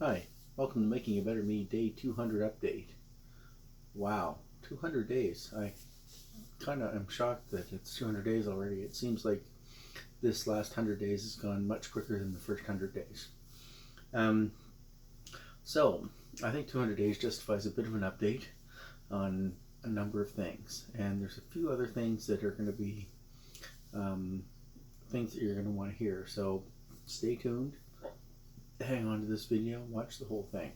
Hi, welcome to Making a Better Me Day 200 update. Wow, 200 days. I kind of am shocked that it's 200 days already. It seems like this last 100 days has gone much quicker than the first 100 days. Um, so, I think 200 days justifies a bit of an update on a number of things. And there's a few other things that are going to be things that you're going to want to hear. So, stay tuned. Hang on to this video, watch the whole thing.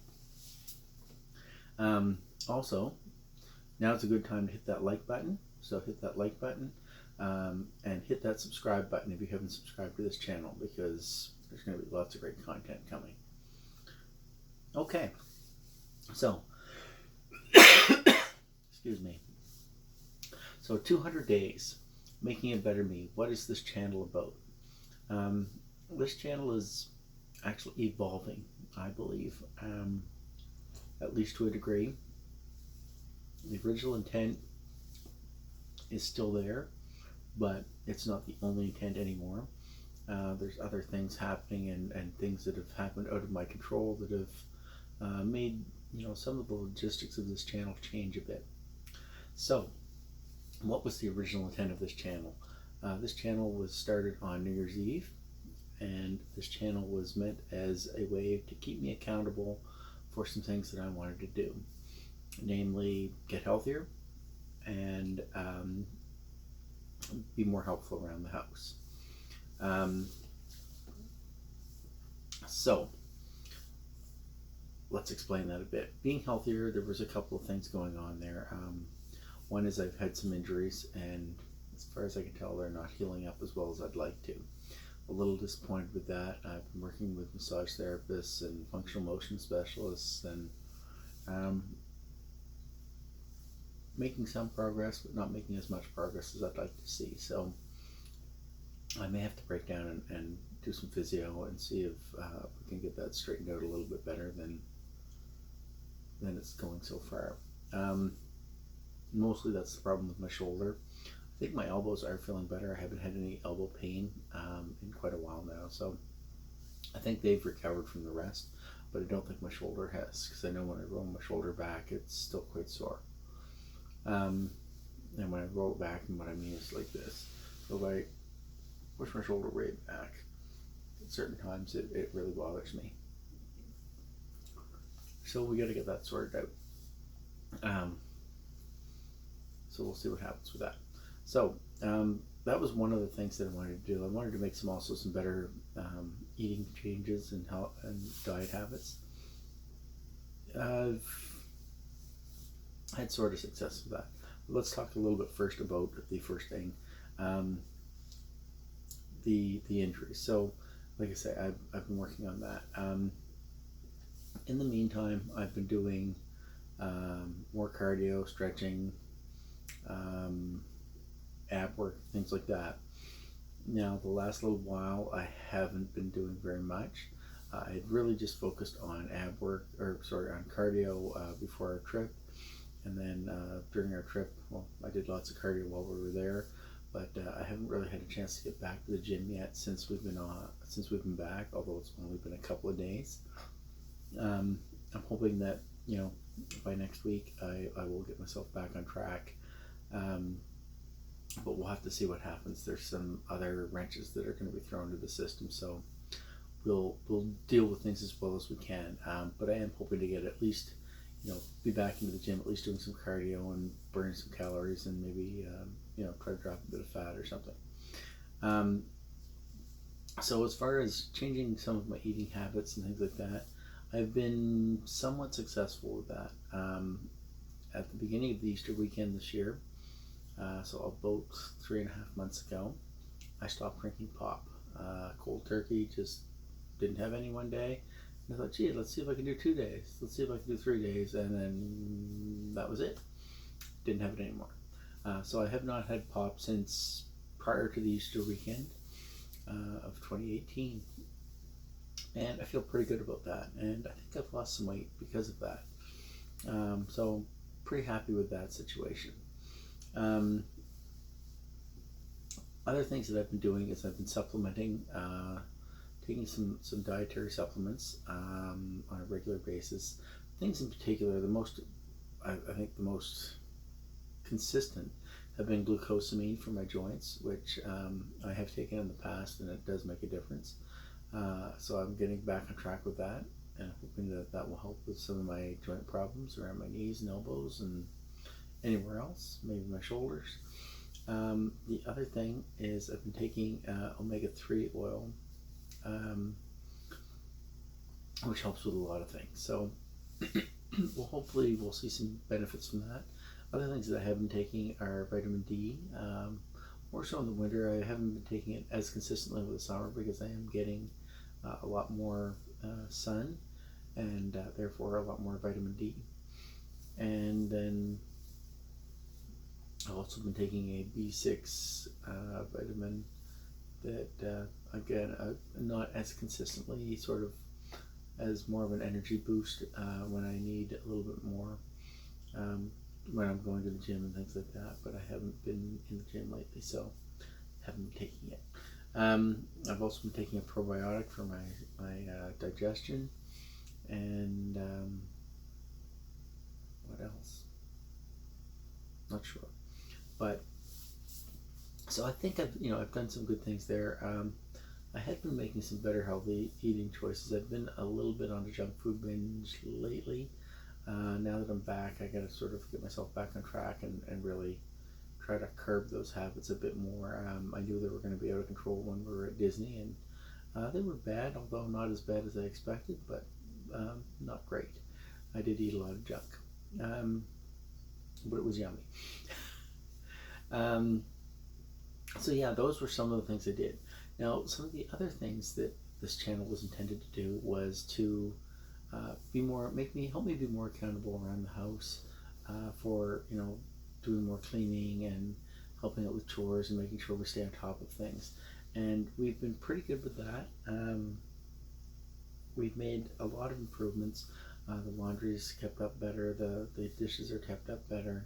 Also, now it's a good time to hit that like button. So hit that like button and hit that subscribe button if you haven't subscribed to this channel, because there's going to be lots of great content coming. Okay, so excuse me. So 200 days, Making a Better Me. What is this channel about? This channel is actually evolving, I believe, at least to a degree. The original intent is still there, but it's not the only intent anymore. There's other things happening and things that have happened out of my control that have made some of the logistics of this channel change a bit. So, what was the original intent of this channel? This channel was started on New Year's Eve, and this channel was meant as a way to keep me accountable for some things that I wanted to do, namely get healthier and be more helpful around the house. So let's explain that a bit. Being healthier, there was a couple of things going on there. One is I've had some injuries, and as far as I can tell, they're not healing up as well as I'd like to. A little disappointed with that. I've been working with massage therapists and functional motion specialists and making some progress, but not making as much progress as I'd like to see. So I may have to break down and do some physio and see if we can get that straightened out a little bit better than it's going so far. Mostly that's the problem with my shoulder. I think my elbows are feeling better. I haven't had any elbow pain in quite a while now, so I think they've recovered from the rest, but I don't think my shoulder has, because I know when I roll my shoulder back, it's still quite sore. And when I roll it back, and what I mean is like this. So if I push my shoulder way back, at certain times it really bothers me. So we got to get that sorted out. So we'll see what happens with that. So that was one of the things that I wanted to do. I wanted to make some better eating changes and diet habits. I've had sort of success with that. But let's talk a little bit first about the first thing, the injury. So, like I say, I've been working on that. In the meantime, I've been doing more cardio, stretching, ab work, things like that. Now, the last little while, I haven't been doing very much. I had really just focused on on cardio before our trip, and then during our trip, well, I did lots of cardio while we were there, but I haven't really had a chance to get back to the gym yet since we've been back. Although it's only been a couple of days. I'm hoping that by next week I will get myself back on track. But we'll have to see what happens. There's some other wrenches that are going to be thrown into the system, so we'll deal with things as well as we can. But I am hoping to get at least, be back into the gym, at least doing some cardio and burning some calories, and maybe try to drop a bit of fat or something. So as far as changing some of my eating habits and things like that, I've been somewhat successful with that. At the beginning of the Easter weekend this year, so about 3.5 months ago, I stopped drinking pop. Cold turkey, just didn't have any one day. And I thought, gee, let's see if I can do 2 days. Let's see if I can do 3 days. And then that was it. Didn't have it anymore. So I have not had pop since prior to the Easter weekend of 2018. And I feel pretty good about that. And I think I've lost some weight because of that. So pretty happy with that situation. Other things that I've been doing is I've been supplementing, taking some dietary supplements on a regular basis. Things in particular, I think the most consistent have been glucosamine for my joints, which I have taken in the past, and it does make a difference. So I'm getting back on track with that, and hoping that that will help with some of my joint problems around my knees and elbows and anywhere else, maybe my shoulders. The other thing is I've been taking omega-3 oil, which helps with a lot of things. So well, hopefully we'll see some benefits from that. Other things that I have been taking are vitamin D. More so in the winter. I haven't been taking it as consistently with the summer because I am getting a lot more sun, and therefore a lot more vitamin D. And then I've also been taking a B6 vitamin that, again, not as consistently, sort of as more of an energy boost when I need a little bit more when I'm going to the gym and things like that. But I haven't been in the gym lately, so haven't been taking it. I've also been taking a probiotic for my digestion, and what else? Not sure, but so I think I've done some good things there. I had been making some better healthy eating choices. I've been a little bit on a junk food binge lately. Now that I'm back, I got to sort of get myself back on track and really try to curb those habits a bit more. I knew they were going to be out of control when we were at Disney, and they were bad, although not as bad as I expected, but not great. I did eat a lot of junk, but it was yummy. So yeah, those were some of the things I did. Now, some of the other things that this channel was intended to do was to help me be more accountable around the house, for doing more cleaning and helping out with chores and making sure we stay on top of things. And we've been pretty good with that. We've made a lot of improvements. The laundry's kept up better. The dishes are kept up better.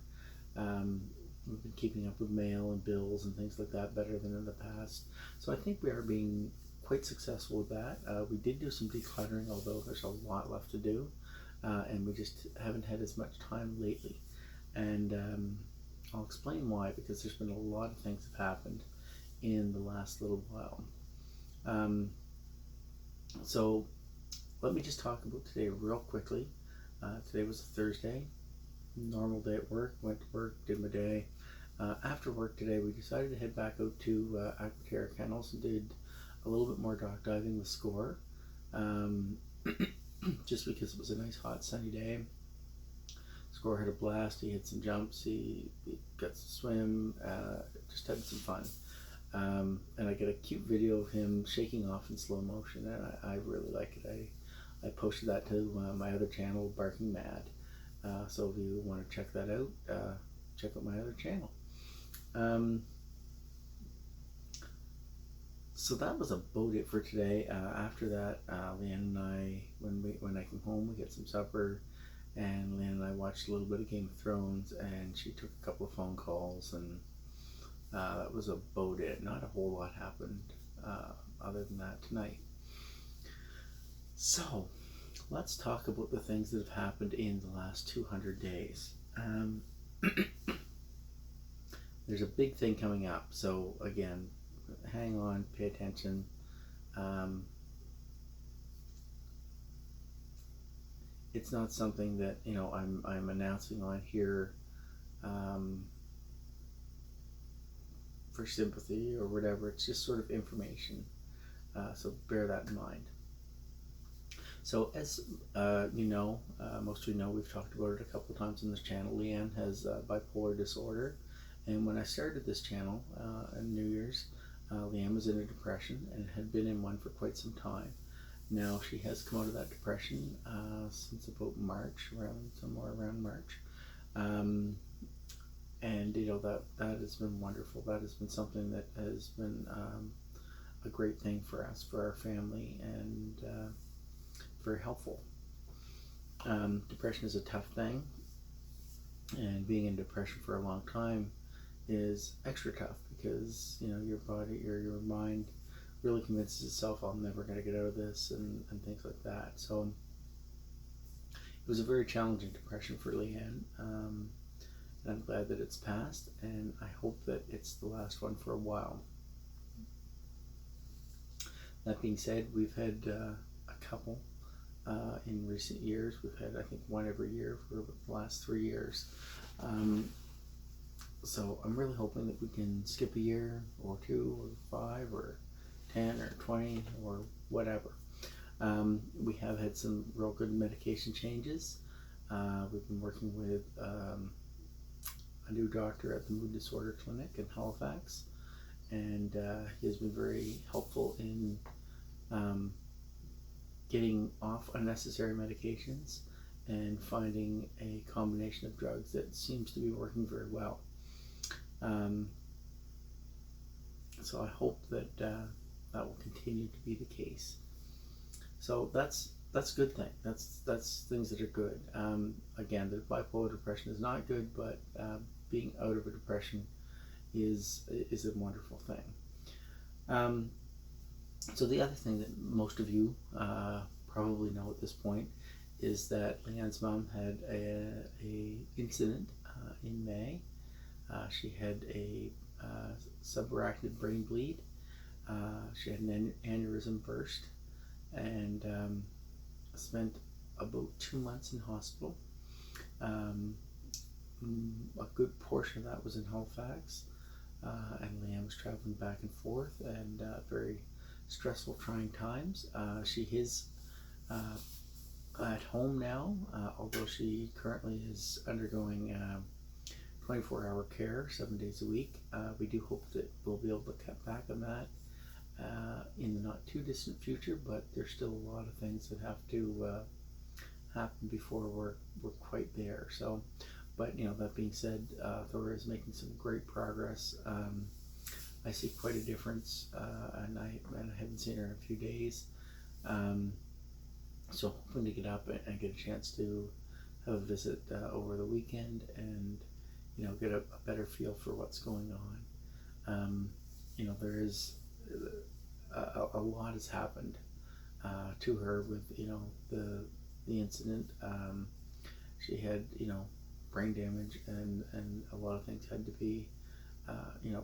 We've been keeping up with mail and bills and things like that better than in the past. So I think we are being quite successful with that. We did do some decluttering, although there's a lot left to do, and we just haven't had as much time lately. And I'll explain why, because there's been a lot of things that have happened in the last little while. So let me just talk about today real quickly. Today was a Thursday, normal day at work. Went to work, did my day. After work today, we decided to head back out to Aquaterra Kennels and did a little bit more dock diving with Score, just because it was a nice hot sunny day. Score had a blast. He had some jumps, he got to swim, just had some fun. And I got a cute video of him shaking off in slow motion, and I really like it. I posted that to my other channel, Barking Mad. So if you want to check that out, check out my other channel. So that was about it for today. After that, Leanne and I, when I came home, we had some supper, and Leanne and I watched a little bit of Game of Thrones, and she took a couple of phone calls, and that was about it. Not a whole lot happened other than that tonight. So let's talk about the things that have happened in the last 200 days. There's a big thing coming up, so again, hang on, pay attention. It's not something that I'm announcing on here for sympathy or whatever. It's just sort of information, so bear that in mind. So as most of you know, we've talked about it a couple of times on this channel. Leanne has bipolar disorder, and when I started this channel on New Year's, Leanne was in a depression and had been in one for quite some time. Now she has come out of that depression since about March, somewhere around March, and that has been wonderful. That has been something that has been a great thing for us, for our family, and very helpful. Depression is a tough thing, and being in depression for a long time is extra tough because your body or your mind really convinces itself I'm never going to get out of this, and things like that. So it was a very challenging depression for Leanne, and I'm glad that it's passed, and I hope that it's the last one for a while. That being said, we've had a couple in recent years. We've had, I think, one every year for the last 3 years. So I'm really hoping that we can skip a year or 2 or 5 or 10 or 20 or whatever. We have had some real good medication changes. We've been working with a new doctor at the Mood Disorder Clinic in Halifax, and he has been very helpful in getting off unnecessary medications and finding a combination of drugs that seems to be working very well. So I hope that that will continue to be the case. So that's a good thing. That's things that are good. Again, the bipolar depression is not good, but being out of a depression is a wonderful thing. So the other thing that most of you probably know at this point is that Leanne's mom had a incident in May. She had a subarachnoid brain bleed. She had an aneurysm burst, and spent about 2 months in hospital. A good portion of that was in Halifax, and Leanne was traveling back and forth, and very stressful, trying times. She is at home now, although she currently is undergoing 24-hour care 7 days a week. We do hope that we'll be able to cut back on that in the not too distant future, but there's still a lot of things that have to happen before we're quite there. So, but that being said, Thora is making some great progress. I see quite a difference, and I haven't seen her in a few days. So hoping to get up and get a chance to have a visit over the weekend, and get a better feel for what's going on. There is a lot has happened to her with the incident. She had brain damage, and a lot of things had to be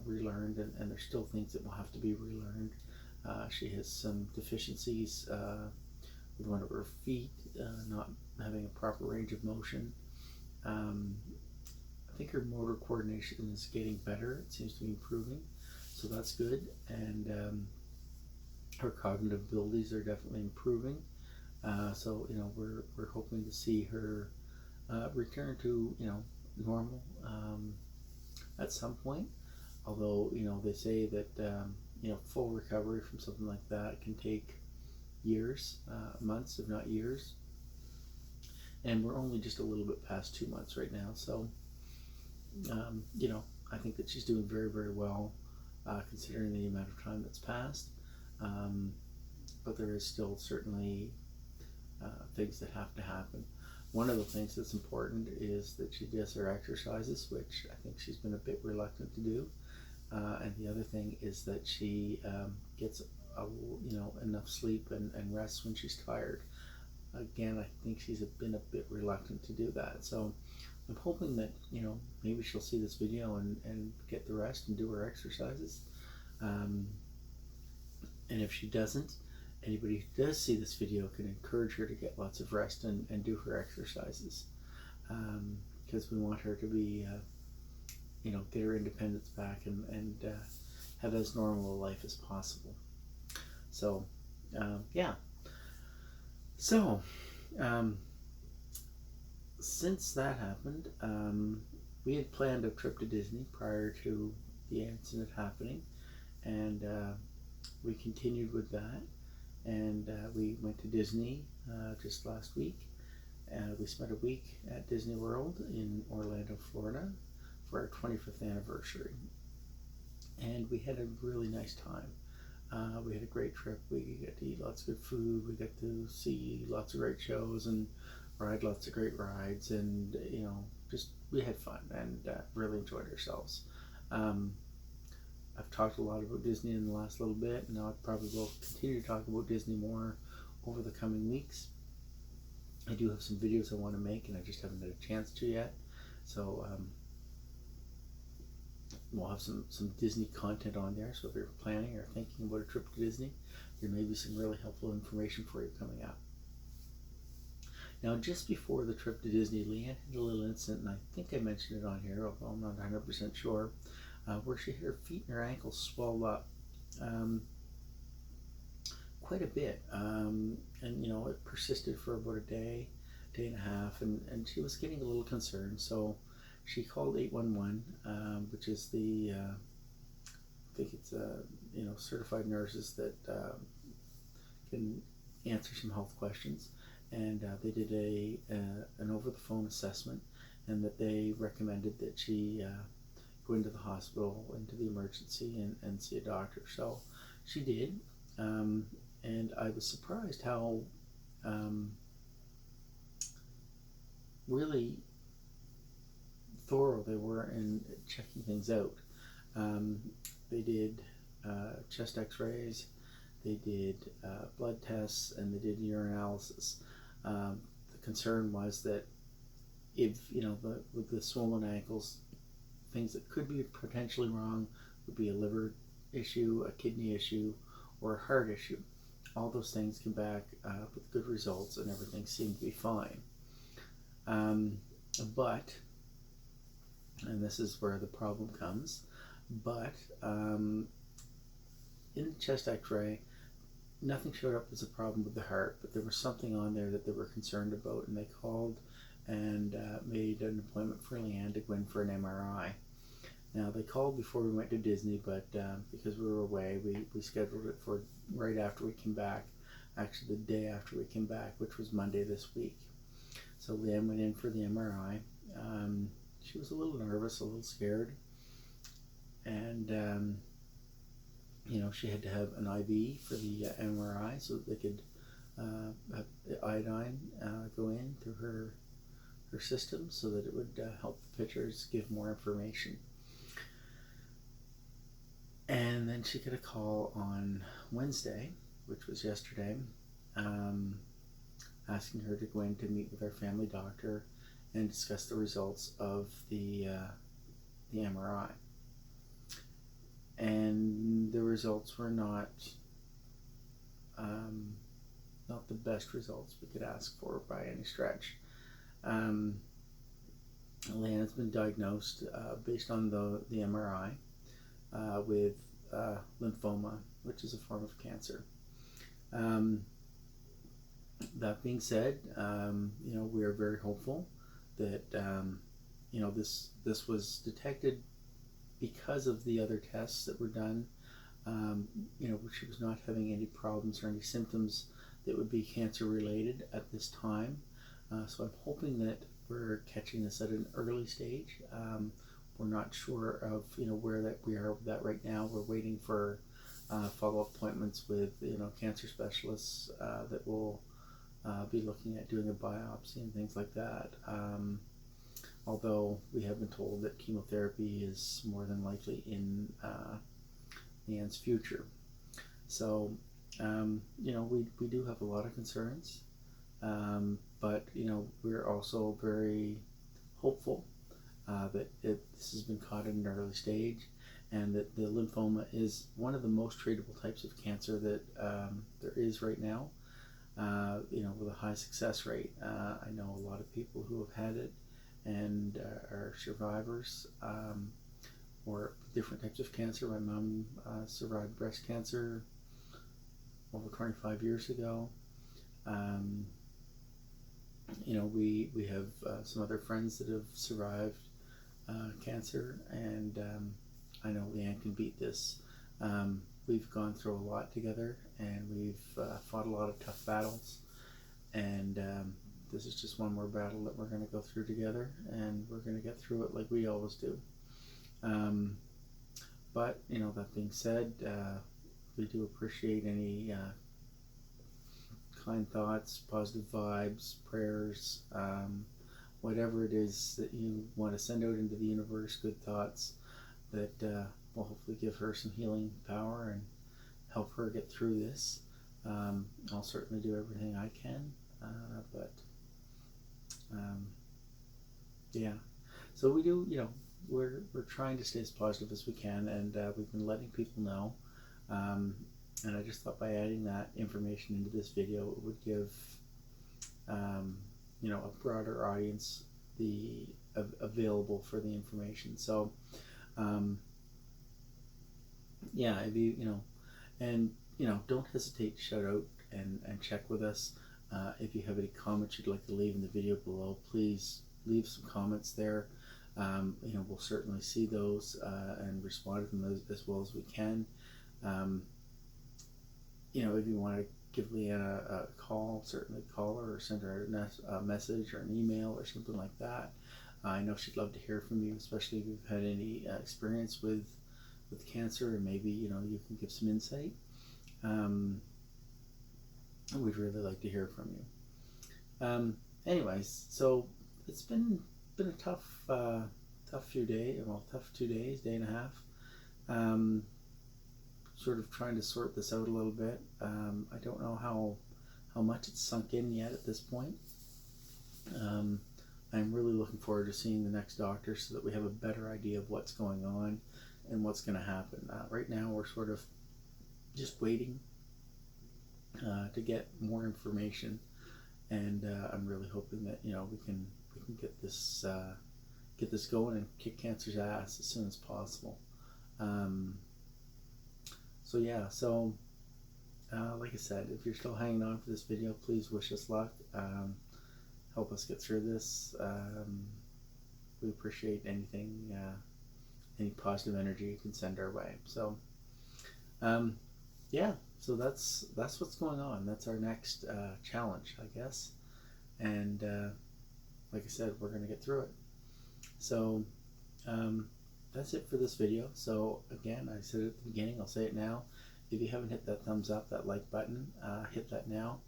relearned, and there's still things that will have to be relearned. She has some deficiencies with one of her feet, not having a proper range of motion. I think her motor coordination is getting better. It seems to be improving, so that's good. And her cognitive abilities are definitely improving. So we're hoping to see her return to normal at some point. Although they say that full recovery from something like that can take years, months, if not years. And we're only just a little bit past 2 months right now. So I think that she's doing very, very well, considering the amount of time that's passed. But there is still certainly things that have to happen. One of the things that's important is that she does her exercises, which I think she's been a bit reluctant to do. And the other thing is that she gets enough sleep and rests when she's tired. Again, I think she's been a bit reluctant to do that. So I'm hoping that maybe she'll see this video and get the rest and do her exercises. And if she doesn't, anybody who does see this video can encourage her to get lots of rest and do her exercises, because we want her to be get her independence back and have as normal a life as possible. So yeah, so since that happened, we had planned a trip to Disney prior to the incident happening, and we continued with that, and we went to Disney just last week. We spent a week at Disney World in Orlando, Florida for our 25th anniversary, and we had a really nice time. We had a great trip. We got to eat lots of good food. We got to see lots of great shows and ride lots of great rides, and just we had fun and really enjoyed ourselves. I've talked a lot about Disney in the last little bit, and I probably will continue to talk about Disney more over the coming weeks. I do have some videos I want to make, and I just haven't had a chance to yet. So we'll have some Disney content on there. So if you're planning or thinking about a trip to Disney, there may be some really helpful information for you coming up. Now, just before the trip to Disney, Leanne had a little incident, and I think I mentioned it on here, although I'm not 100% sure, where she had her feet and her ankles swelled up quite a bit. And, it persisted for about a day and a half, and she was getting a little concerned. So she called 811, which is the, I think it's, certified nurses that can answer some health questions. And they did an over-the-phone assessment, and that they recommended that she go into the hospital, into the emergency, and see a doctor. So she did, and I was surprised how really thorough they were in checking things out. They did chest x-rays, they did blood tests, and they did urinalysis. The concern was that if, with the swollen ankles, things that could be potentially wrong would be a liver issue, a kidney issue, or a heart issue. All those things came back with good results, and everything seemed to be fine. But, and this is where the problem comes, but in the chest x-ray, nothing showed up as a problem with the heart, but there was something on there that they were concerned about, and they called and made an appointment for Leanne to go in for an MRI. Now, they called before we went to Disney, but because we were away, we scheduled it for right after we came back, actually the day after we came back, which was Monday this week. So Leanne went in for the MRI. She was a little nervous, a little scared, and she had to have an IV for the MRI so that they could have the iodine go in through her system so that it would help the pictures give more information. And then she got a call on Wednesday, which was yesterday, asking her to go in to meet with our family doctor and discuss the results of the MRI. And the results were not the best results we could ask for by any stretch. Leanne has been diagnosed based on the MRI with lymphoma, which is a form of cancer. That being said, we are very hopeful that this was detected because of the other tests that were done. She was not having any problems or any symptoms that would be cancer related at this time. So I'm hoping that we're catching this at an early stage. We're not sure of where that we are with that right now. We're waiting for follow-up appointments with cancer specialists that will be looking at doing a biopsy and things like that. Although we have been told that chemotherapy is more than likely in Leanne's future. So we do have a lot of concerns, but we're also very hopeful that this has been caught at an early stage, and that the lymphoma is one of the most treatable types of cancer that there is right now, with a high success rate. I know a lot of people who have had it and are survivors, or different types of cancer. My mom survived breast cancer over 25 years ago. We have some other friends that have survived cancer, and I know Leanne can beat this. We've gone through a lot together, and we've fought a lot of tough battles, and this is just one more battle that we're going to go through together, and we're going to get through it like we always do. But that being said, we do appreciate any kind thoughts, positive vibes, prayers, whatever it is that you want to send out into the universe, good thoughts that will hopefully give her some healing power and help her get through this. I'll certainly do everything I can, but yeah. So we do, we're trying to stay as positive as we can, and we've been letting people know. And I just thought by adding that information into this video, it would give a broader audience the available for the information. So yeah, if and don't hesitate to shout out and check with us. If you have any comments you'd like to leave in the video below, please leave some comments there. We'll certainly see those and respond to them as well as we can. If you want to give Leanne a call, certainly call her or send her a message or an email or something like that. I know she'd love to hear from you, especially if you've had any experience with cancer, and maybe you can give some insight. We'd really like to hear from you. Anyways, so it's been a tough few days, tough 2 days, day and a half. Sort of trying to sort this out a little bit. I don't know how much it's sunk in yet at this point. I'm really looking forward to seeing the next doctor so that we have a better idea of what's going on and what's going to happen. Right now we're sort of just waiting to get more information, and I'm really hoping that we can get this going and kick cancer's ass as soon as possible. So yeah, like I said, if you're still hanging on for this video, please wish us luck. Help us get through this. We appreciate anything, any positive energy you can send our way. So yeah, so that's what's going on. That's our next challenge, I guess. And like I said, we're going to get through it. So that's it for this video. So again, I said it at the beginning, I'll say it now. If you haven't hit that thumbs up, that like button, hit that now.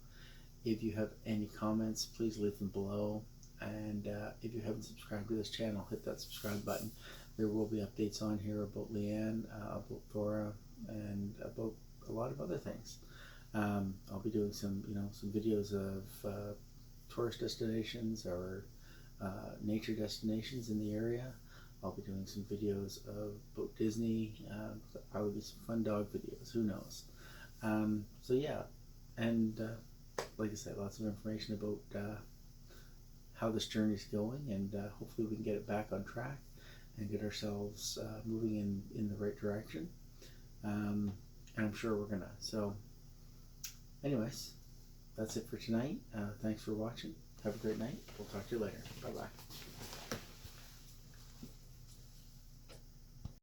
If you have any comments, please leave them below. And if you haven't subscribed to this channel, hit that subscribe button. There will be updates on here about Leanne, about Thora, and about a lot of other things. I'll be doing some videos of tourist destinations or nature destinations in the area. I'll be doing some videos about Disney, probably some fun dog videos, who knows. So yeah, and like I said, lots of information about how this journey is going, and hopefully we can get it back on track and get ourselves moving in the right direction. And I'm sure we're gonna. So anyways, that's it for tonight. Thanks for watching. Have a great night. We'll talk to you later. Bye-bye.